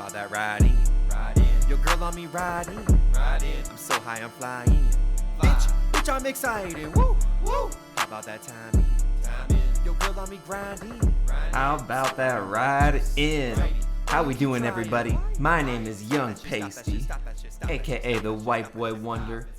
about that riding? Your girl on me riding. I'm so high, I'm flying. Bitch, I'm excited. Woo, woo. How about that timing? Your girl on me grinding. How about that ride in? How we doing, everybody? My name is Young Pasty, aka the White Boy Wonder,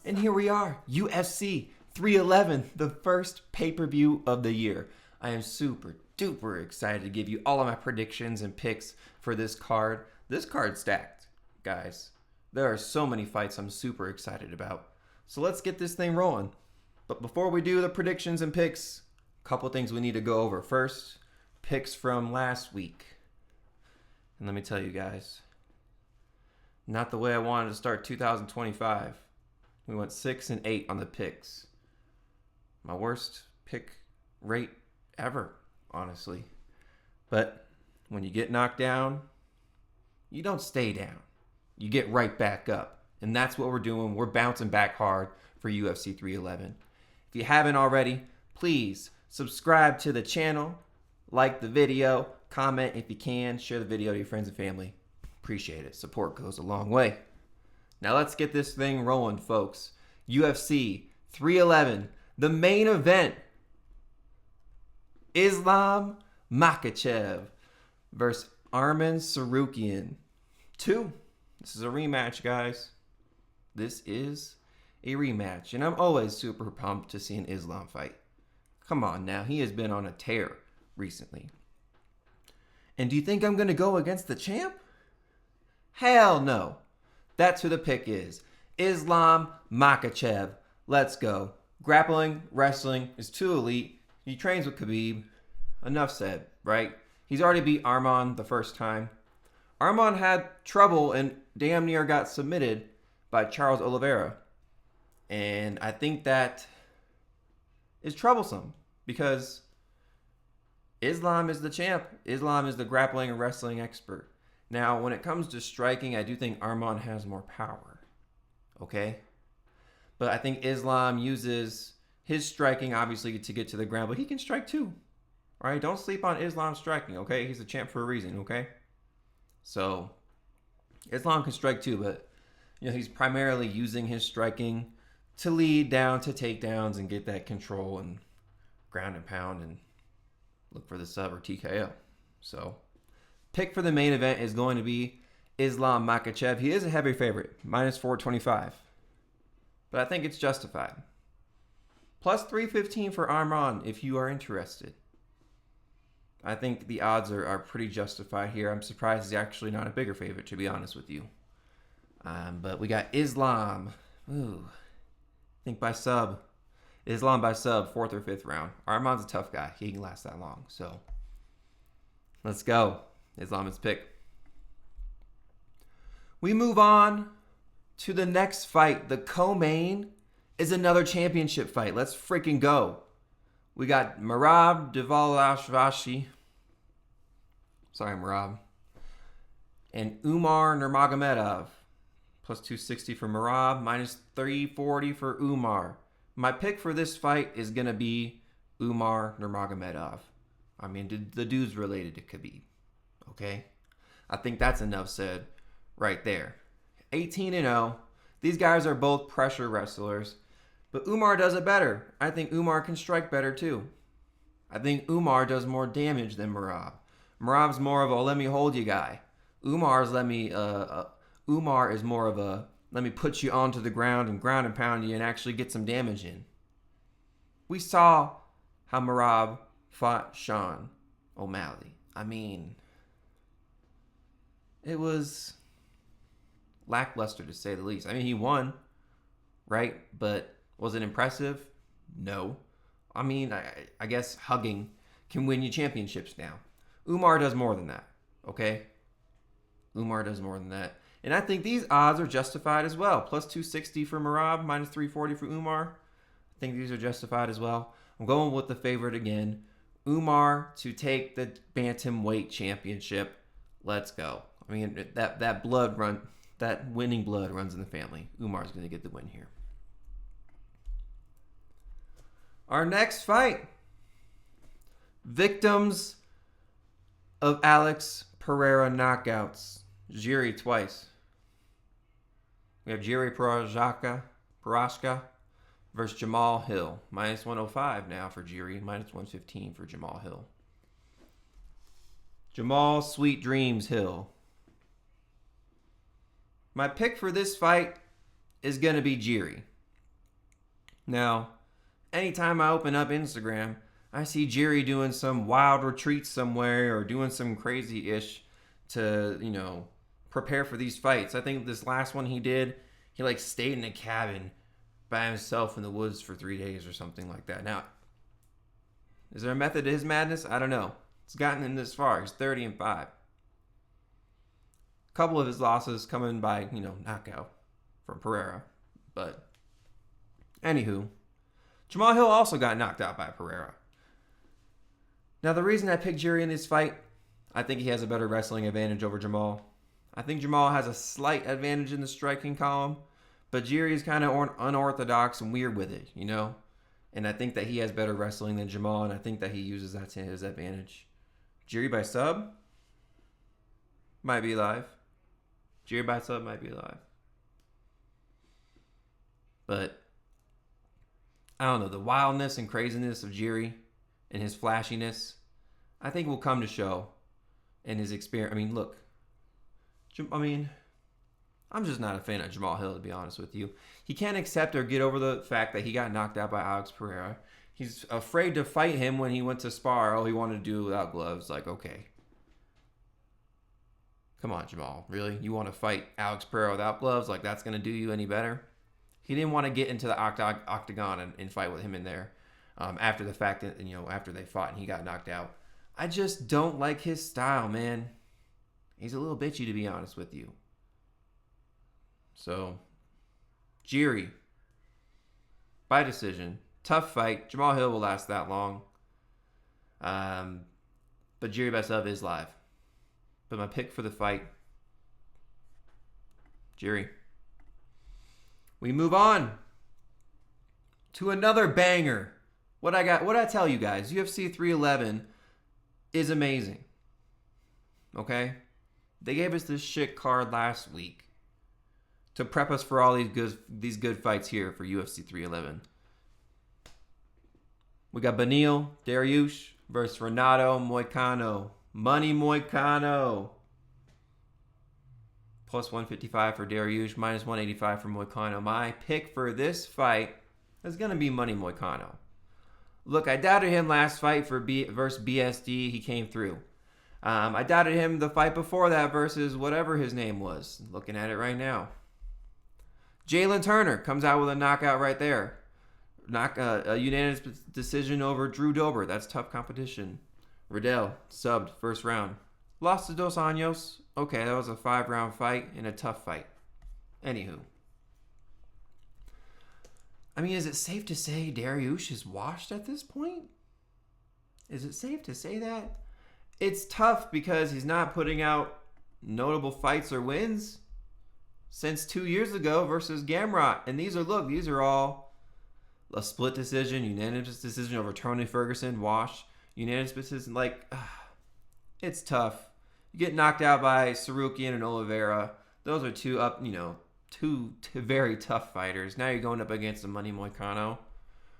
and here we are, UFC 311, the first pay-per-view of the year. I am super duper excited to give you all of my predictions and picks for this card. This card's stacked, guys. There are so many fights I'm super excited about. So let's get this thing rolling. But before we do the predictions and picks, a couple things we need to go over. First, picks from last week. And let me tell you guys, not the way I wanted to start 2025. We went 6-8 on the picks. My worst pick rate ever, honestly. But when you get knocked down, you don't stay down. You get right back up. And that's what we're doing. We're bouncing back hard for UFC 311. If you haven't already, please subscribe to the channel, like the video, comment if you can, share the video to your friends and family. Appreciate it. Support goes a long way. Now let's get this thing rolling, folks. UFC 311, the main event. Islam Makhachev versus Arman Tsarukyan 2. This is a rematch, guys. This is a rematch. And I'm always super pumped to see an Islam fight. Come on now. He has been on a tear recently. And do you think I'm going to go against the champ? Hell no. That's who the pick is. Islam Makhachev. Let's go. Grappling, wrestling is too elite. He trains with Khabib. Enough said, right? He's already beat Arman the first time. Arman had trouble and damn near got submitted by Charles Oliveira. And I think that is troublesome because Islam is the champ. Islam is the grappling and wrestling expert. Now, when it comes to striking, I do think Arman has more power. Okay? But I think Islam uses his striking, obviously, to get to the ground. But he can strike too. All right? Don't sleep on Islam striking, okay? He's a champ for a reason, okay? So, Islam can strike too, but he's primarily using his striking to lead down to takedowns and get that control and ground and pound and look for the sub or TKO. So, pick for the main event is going to be Islam Makhachev. He is a heavy favorite, minus 425. But I think it's justified. Plus 315 for Arman if you are interested. I think the odds are pretty justified here. I'm surprised he's actually not a bigger favorite, to be honest with you. But we got Islam. Ooh. I think by sub. Islam by sub, 4th or 5th round. Arman's a tough guy. He can last that long. So, let's go. Islam's pick. We move on to the next fight. The co-main is another championship fight. Let's freaking go. We got Merab Dvalishvili. Sorry, Merab. And Umar Nurmagomedov. Plus 260 for Merab. Minus 340 for Umar. My pick for this fight is going to be Umar Nurmagomedov. I mean, the dude's related to Khabib. Okay? I think that's enough said right there. 18-0. These guys are both pressure wrestlers. But Umar does it better. I think Umar can strike better too. I think Umar does more damage than Merab. Merab's more of a let me hold you guy. Umar is more of a let me put you onto the ground and pound you and actually get some damage in. We saw how Merab fought Sean O'Malley. I mean, it was lackluster to say the least. I mean, he won, right? But was it impressive? No. I mean, I guess hugging can win you championships now. Umar does more than that, okay? Umar does more than that. And I think these odds are justified as well. Plus 260 for Merab, minus 340 for Umar. I think these are justified as well. I'm going with the favorite again. Umar to take the bantamweight championship. Let's go. I mean, that winning blood runs in the family. Umar's going to get the win here. Our next fight. Victims of Alex Pereira knockouts. Jiri twice. We have Jiri Prochazka versus Jamahal Hill. Minus 105 now for Jiri. Minus 115 for Jamahal Hill. Jamahal Sweet Dreams Hill. My pick for this fight is going to be Jiri. Now, anytime I open up Instagram, I see Jiri doing some wild retreat somewhere or doing some crazy-ish to, prepare for these fights. I think this last one he did, he stayed in a cabin by himself in the woods for 3 days or something like that. Now, is there a method to his madness? I don't know. It's gotten him this far. He's 30-5. A couple of his losses coming by, knockout from Ferreira. But, anywho, Jamahal Hill also got knocked out by Ferreira. Now, the reason I picked Jiri in this fight, I think he has a better wrestling advantage over Jamahal. I think Jamahal has a slight advantage in the striking column, but Jiri is kind of unorthodox and weird with it, And I think that he has better wrestling than Jamahal, and I think that he uses that to his advantage. Jiri by sub might be alive. Jiri by sub might be alive. But I don't know. The wildness and craziness of Jiri and his flashiness, I think will come to show in his experience. I'm just not a fan of Jamahal Hill, to be honest with you. He can't accept or get over the fact that he got knocked out by Alex Pereira. He's afraid to fight him when he went to spar. Oh, he wanted to do it without gloves. Okay. Come on, Jamahal. Really? You want to fight Alex Pereira without gloves? That's going to do you any better? He didn't want to get into the octagon and fight with him in there after the fact that, after they fought and he got knocked out. I just don't like his style, man. He's a little bitchy, to be honest with you. So, Jiri, by decision. Tough fight. Jamahal Hill will last that long. But Jiri by sub is live. But my pick for the fight, Jiri. We move on to another banger. What I tell you guys, UFC 311 is amazing. Okay? They gave us this shit card last week to prep us for all these good fights here for UFC 311. We got Beneil, Dariush versus Renato, Moicano. Money Moicano. Plus 155 for Dariush, minus 185 for Moicano. My pick for this fight is going to be Money Moicano. Look, I doubted him last fight versus BSD. He came through. I doubted him the fight before that versus whatever his name was. Looking at it right now. Jailton Turner comes out with a knockout right there. A unanimous decision over Drew Dober. That's tough competition. Riddell, subbed first round. Lost to Dos Anjos. Okay, that was a 5-round fight and a tough fight. Anywho. Is it safe to say Dariush is washed at this point? Is it safe to say that? It's tough because he's not putting out notable fights or wins since 2 years ago versus Gamrot. And these are all a split decision, unanimous decision over Tony Ferguson, wash, unanimous decision. It's tough. You get knocked out by Tsarukyan and Oliveira. Those are two very tough fighters. Now you're going up against a Money Moicano,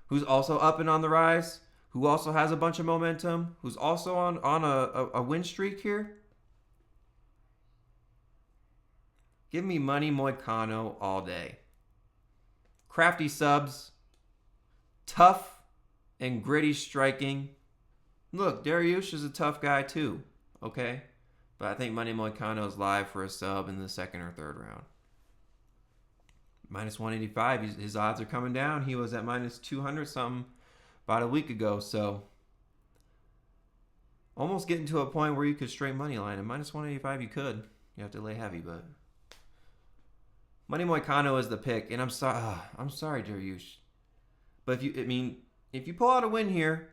who's also up and on the rise, who also has a bunch of momentum, who's also on a win streak here. Give me Money Moicano all day. Crafty subs, tough and gritty striking. Look, Dariush is a tough guy too, okay? But I think Money Moicano is live for a sub in the second or third round. Minus 185, his odds are coming down. He was at minus 200 something about a week ago, so almost getting to a point where you could straight money line. And minus 185 you could. You have to lay heavy, but Money Moicano is the pick, and I'm sorry, Dariush. But if you pull out a win here,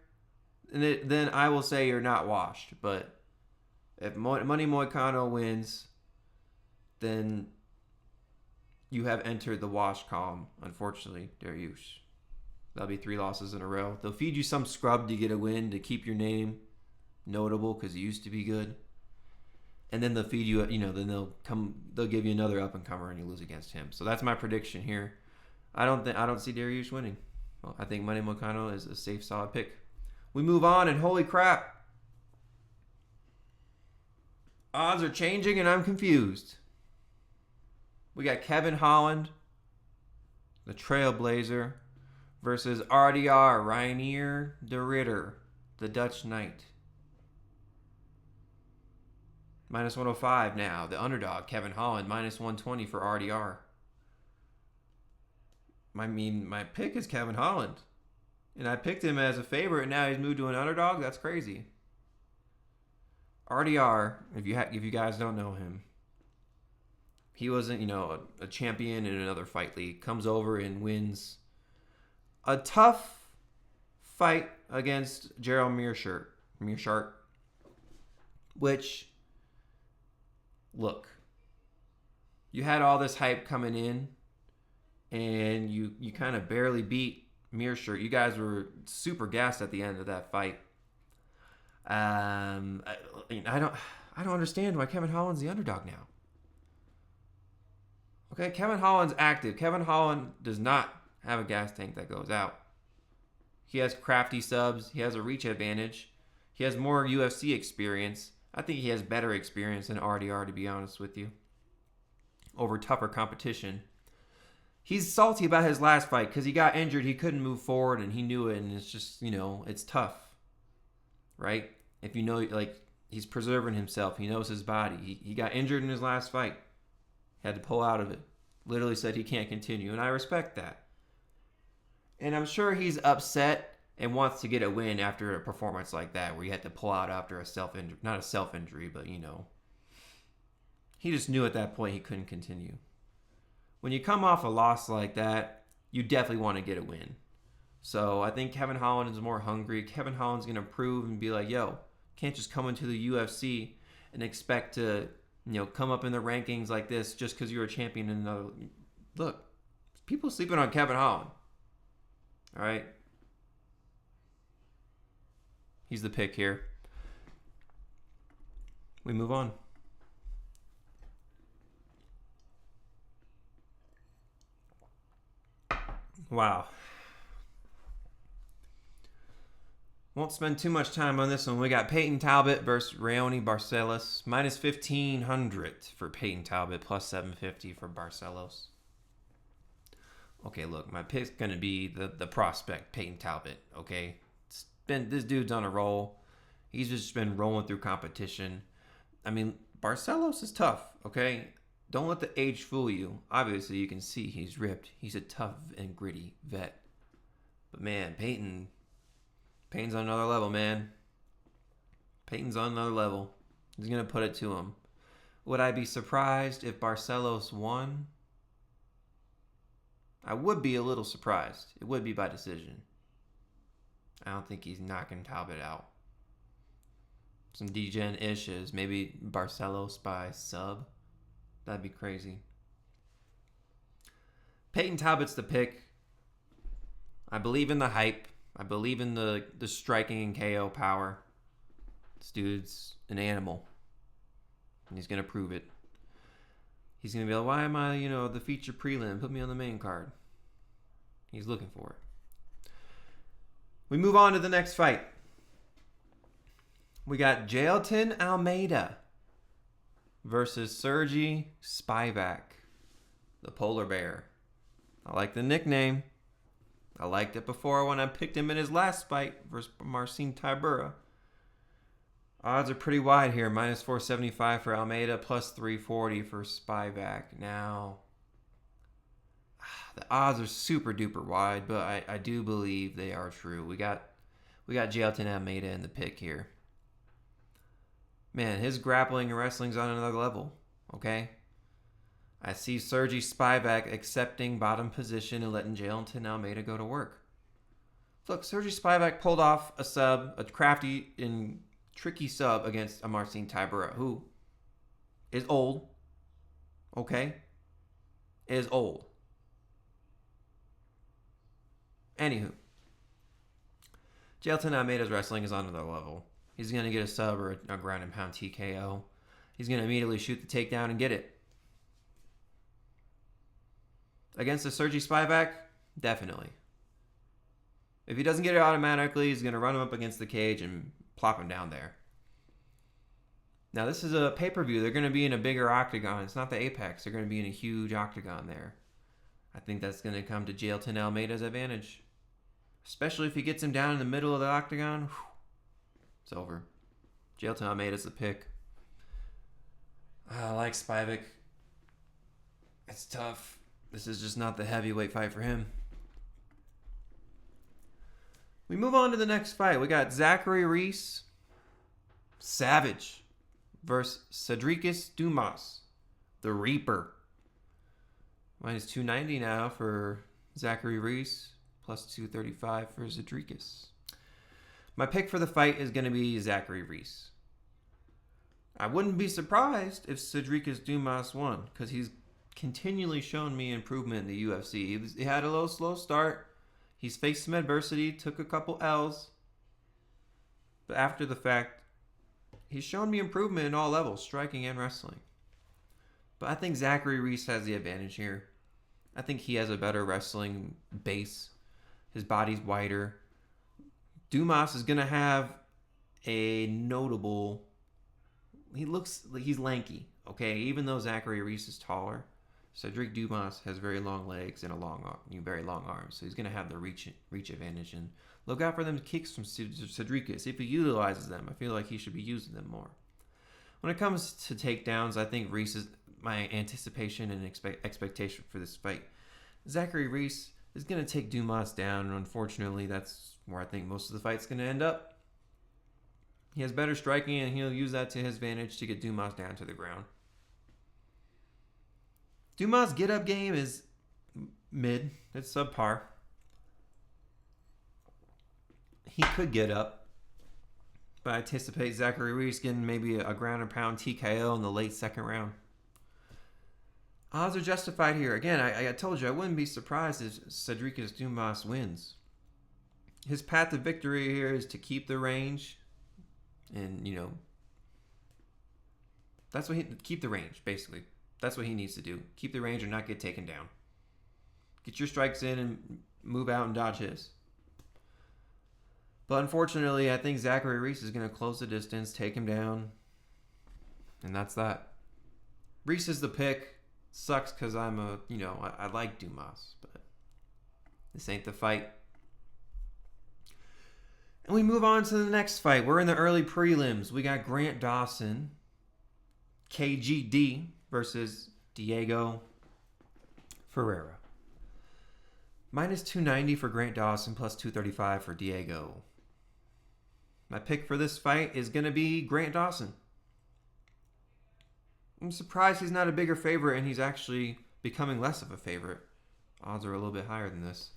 then I will say you're not washed. But if Money Moicano wins, then you have entered the wash column, unfortunately, Dariush. That'll be 3 losses in a row. They'll feed you some scrub to get a win, to keep your name notable because you used to be good. and then they'll feed you, then they'll give you another up and comer and you lose against him. So that's my prediction here. I don't see Dariush winning. Well, I think Moicano is a safe, solid pick. We move on, and holy crap, odds are changing and I'm confused. We got Kevin Holland, the Trailblazer, versus RDR, Reinier de Ridder, the Dutch Knight. Minus 105 now. The underdog, Kevin Holland, minus 120 for RDR. My pick is Kevin Holland. And I picked him as a favorite, and now he's moved to an underdog? That's crazy. RDR, if you guys don't know him, he wasn't, a champion in another fight league. Comes over and wins a tough fight against Gerald Meerschaert, which, look, you had all this hype coming in, and you kind of barely beat Meerschaert. You guys were super gassed at the end of that fight. I don't understand why Kevin Holland's the underdog now. Okay, Kevin Holland's active. Kevin Holland does not have a gas tank that goes out. He has crafty subs. He has a reach advantage. He has more UFC experience. I think he has better experience than RDR, to be honest with you, over tougher competition. He's salty about his last fight because he got injured. He couldn't move forward, and he knew it, and it's just, it's tough, right? If he's preserving himself. He knows his body. He got injured in his last fight. Had to pull out of it. Literally said he can't continue, and I respect that. And I'm sure he's upset and wants to get a win after a performance like that, where you had to pull out after not a self-injury, but, he just knew at that point he couldn't continue. When you come off a loss like that, you definitely want to get a win. So I think Kevin Holland is more hungry. Kevin Holland's going to prove and be like, yo, can't just come into the UFC and expect to, come up in the rankings like this just because you're a champion in another. Look, people sleeping on Kevin Holland. All right. He's the pick here. We move on. Wow. Won't spend too much time on this one. We got Payton Talbott versus Raoni Barcelos. Minus 1,500 for Payton Talbott. Plus 750 for Barcelos. Okay, look. My pick's going to be the prospect, Payton Talbott. Okay? This dude's on a roll. He's just been rolling through competition. I mean, Barcelos is tough. Okay? Don't let the age fool you. Obviously, you can see he's ripped. He's a tough and gritty vet. But man, Payton's on another level, man. Payton's on another level. He's going to put it to him. Would I be surprised if Barcelos won? I would be a little surprised. It would be by decision. I don't think he's knocking Talbot out. Some degen issues. Maybe Barcelos by sub. That'd be crazy. Payton Talbot's the pick. I believe in the hype. I believe in the striking and KO power. This dude's an animal. And he's going to prove it. He's going to be like, why am I, the feature prelim? Put me on the main card. He's looking for it. We move on to the next fight. We got Jailton Almeida versus Serghei Spivac, the polar bear. I like the nickname. I liked it before when I picked him in his last fight versus Marcin Tybura. Odds are pretty wide here. Minus 475 for Almeida, plus 340 for Spivac. Now, the odds are super duper wide, but I do believe they are true. We got Jailton Almeida in the pick here. Man, his grappling and wrestling's on another level, okay? I see Serghei Spivac accepting bottom position and letting Jailton Almeida go to work. Look, Serghei Spivac pulled off a crafty and tricky sub against a Marcin Tybura, who is old, okay? Is old. Anywho, Jailton Almeida's wrestling is on another level. He's going to get a sub or a ground and pound TKO. he's going to immediately shoot the takedown and get it. Against the Serghei Spivac, definitely. If he doesn't get it automatically, he's going to run him up against the cage and plop him down there. Now, this is a pay-per-view. They're going to be in a bigger octagon. It's not the Apex. They're going to be in a huge octagon there. I think that's going to come to Jailton Almeida's advantage. Especially if he gets him down in the middle of the octagon. Whew, it's over. Jailton Almeida's the pick. I like Spivac. It's tough. This is just not the heavyweight fight for him. We move on to the next fight. We got Zachary Reese, Savage, versus Sedriques Dumas, the Reaper. Minus 290 now for Zachary Reese, plus 235 for Sedriques. My pick for the fight is going to be Zachary Reese. I wouldn't be surprised if Sedriques Dumas won, because he's continually shown me improvement in the UFC. He had a little slow start. He's faced some adversity, took a couple L's. But after the fact, he's shown me improvement in all levels, striking and wrestling. But I think Zachary Reese has the advantage here. I think he has a better wrestling base. His body's wider. Dumas is going to have a notable... He looks like he's lanky, okay? Even though Zachary Reese is taller, Sedriques Dumas has very long legs and very long arms, so he's going to have the reach advantage. And look out for them kicks from Sedriques. If he utilizes them, I feel like he should be using them more. When it comes to takedowns, I think Reese is my anticipation and expectation for this fight. Zachary Reese is going to take Dumas down, and unfortunately, that's where I think most of the fight's going to end up. He has better striking, and he'll use that to his advantage to get Dumas down to the ground. Dumas' get-up game is mid. It's subpar. He could get up, but I anticipate Zachary Reese getting maybe a ground and pound TKO in the late second round. Odds are justified here. Again, I told you I wouldn't be surprised if Sedriques Dumas wins. His path to victory here is to keep the range, and that's what keep the range basically. That's what he needs to do. Keep the range or not get taken down. Get your strikes in and move out and dodge his. But unfortunately, I think Zachary Reese is going to close the distance, take him down, and that's that. Reese is the pick. Sucks because I like Dumas, but this ain't the fight. And we move on to the next fight. We're in the early prelims. We got Grant Dawson, KGD, versus Diego Ferreira. Minus 290 for Grant Dawson, plus 235 for Diego. My pick for this fight is going to be Grant Dawson. I'm surprised he's not a bigger favorite, and he's actually becoming less of a favorite. Odds are a little bit higher than this.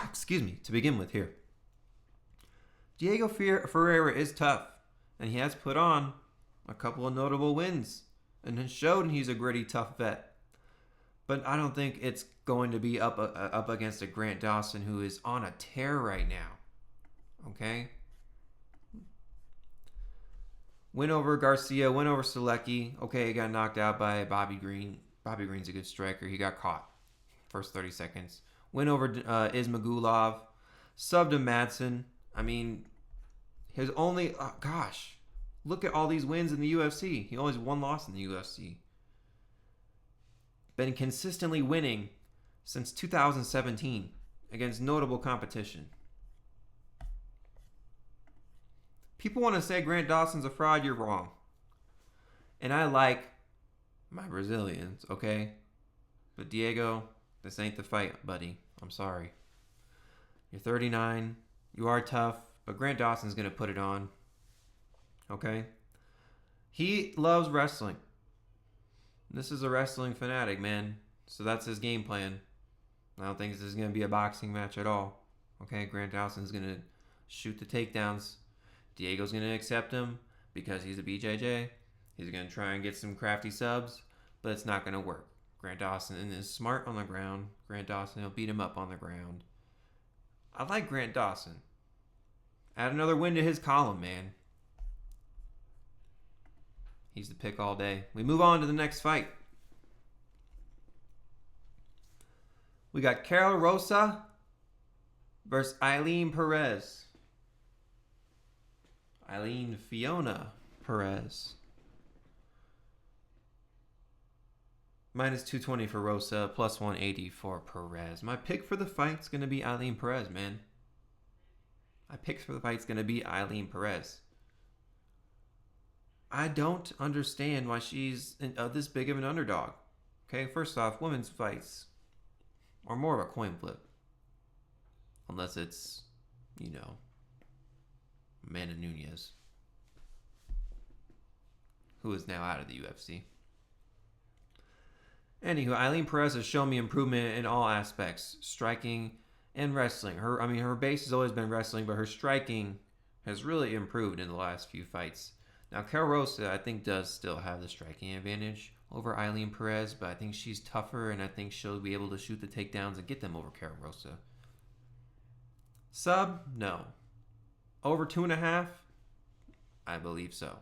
Excuse me, to begin with here. Diego Ferreira is tough, and he has put on a couple of notable wins and has shown he's a gritty, tough vet. But I don't think it's going to be up against a Grant Dawson who is on a tear right now. Okay? Win over Garcia, win over Selecki. Okay, he got knocked out by Bobby Green. Bobby Green's a good striker. He got caught first 30 seconds. Win over Ismagulov. Subbed to Madsen. I mean, his only... look at all these wins in the UFC. He only has one loss in the UFC. Been consistently winning since 2017 against notable competition. People want to say Grant Dawson's a fraud. You're wrong. And I like my Brazilians, okay? But Diego, this ain't the fight, buddy. I'm sorry. You're 39. You are tough. But Grant Dawson's going to put it on. Okay? He loves wrestling. This is a wrestling fanatic, man. So that's his game plan. I don't think this is going to be a boxing match at all. Okay? Grant Dawson's going to shoot the takedowns. Diego's going to accept him because he's a BJJ. He's going to try and get some crafty subs, but it's not going to work. Grant Dawson is smart on the ground. Grant Dawson will beat him up on the ground. I like Grant Dawson. Add another win to his column, man. He's the pick all day. We move on to the next fight. We got Karol Rosa versus Eileen Perez. Eileen Fiona Perez. Minus 220 for Rosa, plus 180 for Perez. My pick for the fight's going to be Eileen Perez, man. My pick for the fight's going to be Eileen Perez. I don't understand why she's this big of an underdog. Okay, first off, women's fights are more of a coin flip. Unless it's, Amanda Nunes, who is now out of the UFC. Anywho, Eileen Perez has shown me improvement in all aspects, striking and wrestling. Her base has always been wrestling, but her striking has really improved in the last few fights. Now, Karol Rosa, I think, does still have the striking advantage over Eileen Perez, but I think she's tougher, and I think she'll be able to shoot the takedowns and get them over Karol Rosa. Sub? No. Over 2.5? I believe so.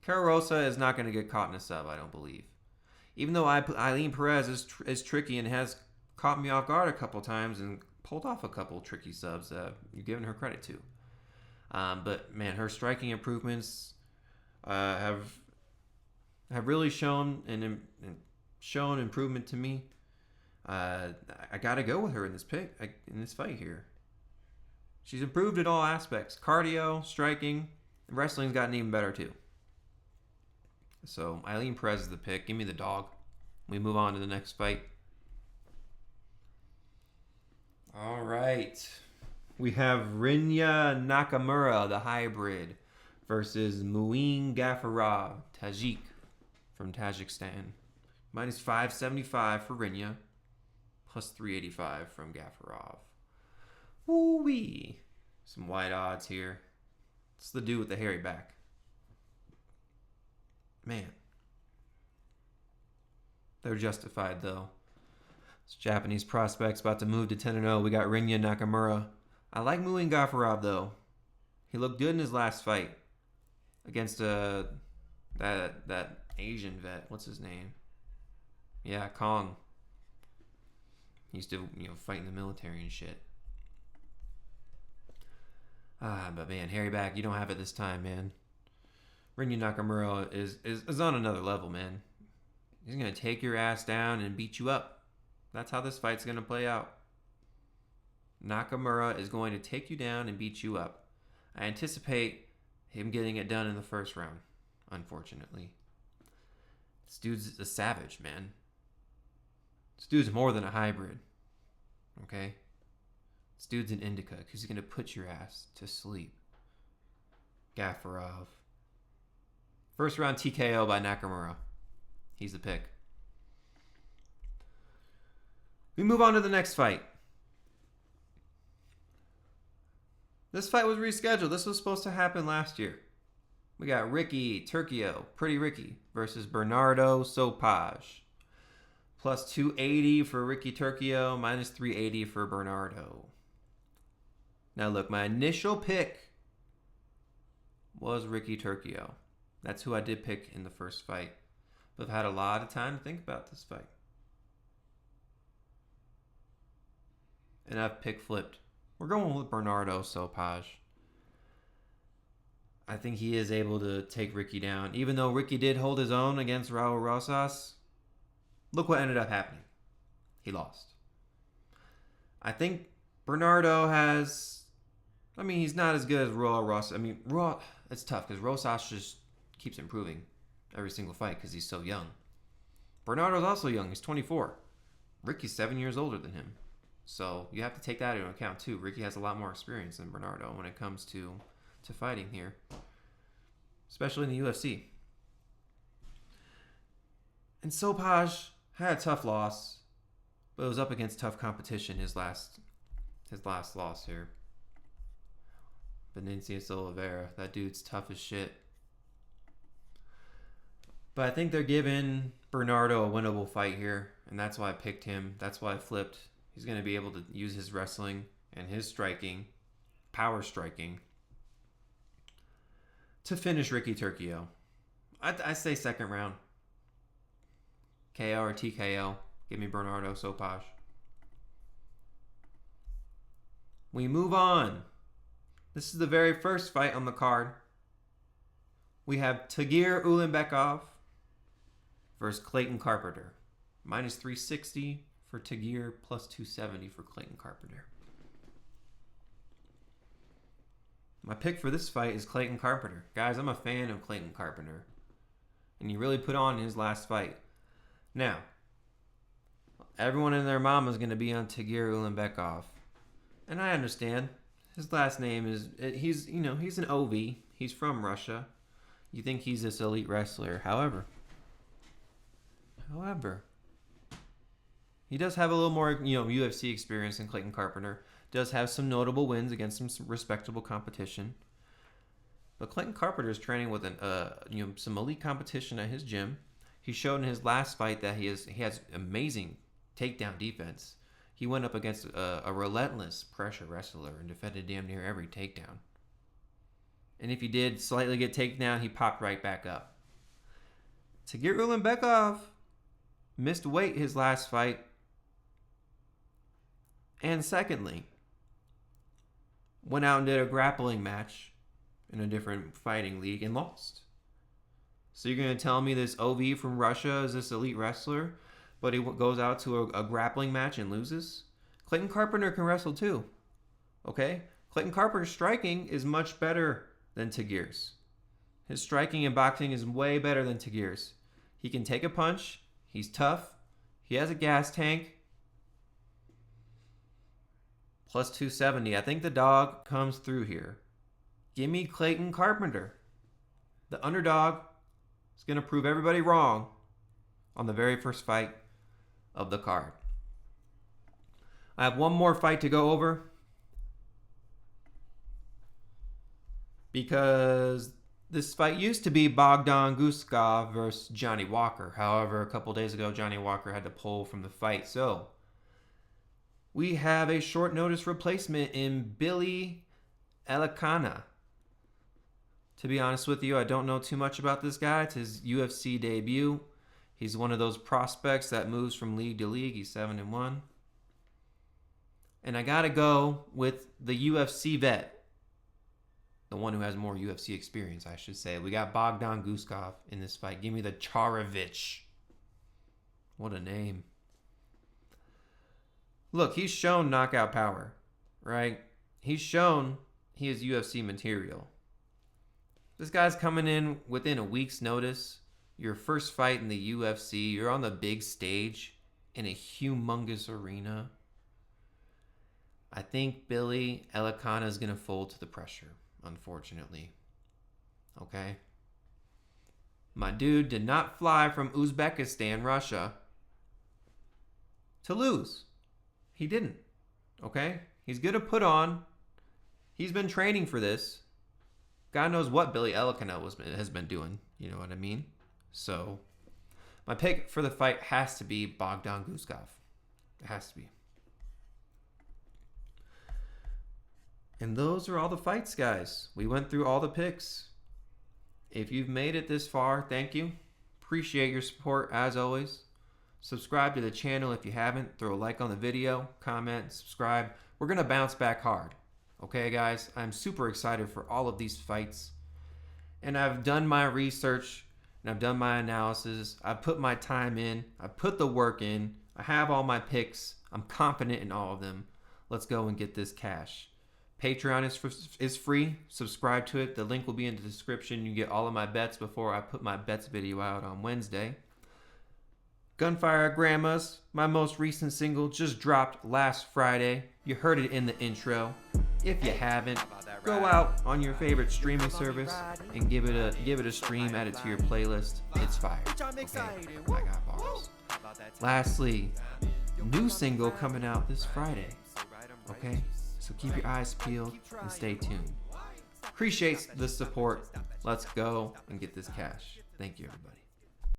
Karol Rosa is not going to get caught in a sub, I don't believe. Even though Eileen Perez is tricky and has caught me off guard a couple times and pulled off a couple tricky subs that you've given her credit to. But man, her striking improvements have really shown shown improvement to me. I got to go with her in this in this fight here. She's improved in all aspects: cardio, striking, and wrestling's gotten even better too. So Eileen Perez is the pick. Give me the dog. We move on to the next fight. All right. We have Rinya Nakamura, the hybrid, versus Muin Gafurov, Tajik from Tajikistan. Minus 575 for Rinya, plus 385 from Gafurov. Woo-wee. Some wide odds here. It's the dude with the hairy back. Man. They're justified, though. This Japanese prospect's about to move to 10-0. We got Rinya Nakamura. I like Muin Gafurov, though. He looked good in his last fight against that Asian vet. What's his name? Yeah, Kong. He used to, fight in the military and shit. But man, hairy back, you don't have it this time, man. Rinya Nakamura is on another level, man. He's going to take your ass down and beat you up. That's how this fight's going to play out. Nakamura is going to take you down and beat you up. I anticipate him getting it done in the first round, unfortunately. This dude's a savage, man. This dude's more than a hybrid. Okay? This dude's an indica because he's going to put your ass to sleep. Gafurov. First round TKO by Nakamura. He's the pick. We move on to the next fight. This fight was rescheduled. This was supposed to happen last year. We got Ricky Turcio, Pretty Ricky, versus Bernardo Sopaj. Plus 280 for Ricky Turcio, minus 380 for Bernardo. Now look, my initial pick was Ricky Turcio. That's who I did pick in the first fight. But I've had a lot of time to think about this fight. And I've pick flipped. We're going with Bernardo Sopaj. I think he is able to take Ricky down. Even though Ricky did hold his own against Raul Rosas, look what ended up happening. He lost. I think Bernardo has... he's not as good as Raul Rosas. It's tough because Rosas just keeps improving every single fight because he's so young. Bernardo's also young. He's 24. Ricky's 7 years older than him. So you have to take that into account too. Ricky has a lot more experience than Bernardo when it comes to fighting here, especially in the UFC. And Sopaj had a tough loss, but it was up against tough competition. His last loss here. Vinicius Oliveira, that dude's tough as shit. But I think they're giving Bernardo a winnable fight here, and that's why I picked him. That's why I flipped. He's going to be able to use his wrestling and his striking, power striking, to finish Ricky Turcio. I say second round. KO or TKO. Give me Bernardo Sopaj. We move on. This is the very first fight on the card. We have Tagir Ulanbekov versus Clayton Carpenter. Minus 360 for Tagir, plus 270 for Clayton Carpenter. My pick for this fight is Clayton Carpenter. Guys, I'm a fan of Clayton Carpenter. And he really put on his last fight. Now, everyone and their mama is going to be on Tagir Ulanbekov. And I understand. His last name is, he's an OV. He's from Russia. You think he's this elite wrestler. However, he does have a little more, UFC experience than Clayton Carpenter. Does have some notable wins against some respectable competition. But Clayton Carpenter is training with some elite competition at his gym. He showed in his last fight that he has amazing takedown defense. He went up against a relentless pressure wrestler and defended damn near every takedown. And if he did slightly get taken down, he popped right back up. Tagir Ulanbekov missed weight his last fight. And secondly, went out and did a grappling match in a different fighting league and lost. So you're going to tell me this OV from Russia is this elite wrestler, but he goes out to a grappling match and loses? Clayton Carpenter can wrestle too. Okay? Clayton Carpenter's striking is much better than Tagir's. His striking in boxing is way better than Tagir's. He can take a punch. He's tough. He has a gas tank. Plus 270. I think the dog comes through here. Give me Clayton Carpenter. The underdog is going to prove everybody wrong on the very first fight of the card. I have one more fight to go over because this fight used to be Bogdan Guskov versus Johnny Walker. However, a couple days ago, Johnny Walker had to pull from the fight. So we have a short notice replacement in Billy Elikana. To be honest with you, I don't know too much about this guy. It's his UFC debut. He's one of those prospects that moves from league to league. He's 7-1. And I got to go with the UFC vet. The one who has more UFC experience, I should say. We got Bogdan Guskov in this fight. Give me the Charovich. What a name. Look, he's shown knockout power, right? He's shown he is UFC material. This guy's coming in within a week's notice. Your first fight in the UFC. You're on the big stage in a humongous arena. I think Billy Elikana is going to fold to the pressure, unfortunately. Okay? My dude did not fly from Uzbekistan, Russia, to lose. He didn't. Okay? He's going to put on. He's been training for this. God knows what Billy Elikana has been doing. You know what I mean? So, my pick for the fight has to be Bogdan Guskov. It has to be. And those are all the fights, guys. We went through all the picks. If you've made it this far, thank you. Appreciate your support as always. Subscribe to the channel if you haven't. Throw a like on the video, comment, subscribe. We're going to bounce back hard. Okay, guys? I'm super excited for all of these fights. And I've done my research and I've done my analysis. I've put my time in. I've put the work in. I have all my picks. I'm confident in all of them. Let's go and get this cash. Patreon is free. Subscribe to it. The link will be in the description. You get all of my bets before I put my bets video out on Wednesday. Gunfire at Grandma's, my most recent single, just dropped last Friday. You heard it in the intro. If you haven't, go out on your favorite streaming service and give it a stream, add it to your playlist. It's fire. Okay? I got bars. Lastly, new single coming out this Friday. Okay? So keep your eyes peeled and stay tuned. Appreciate the support. Let's go and get this cash. Thank you, everybody.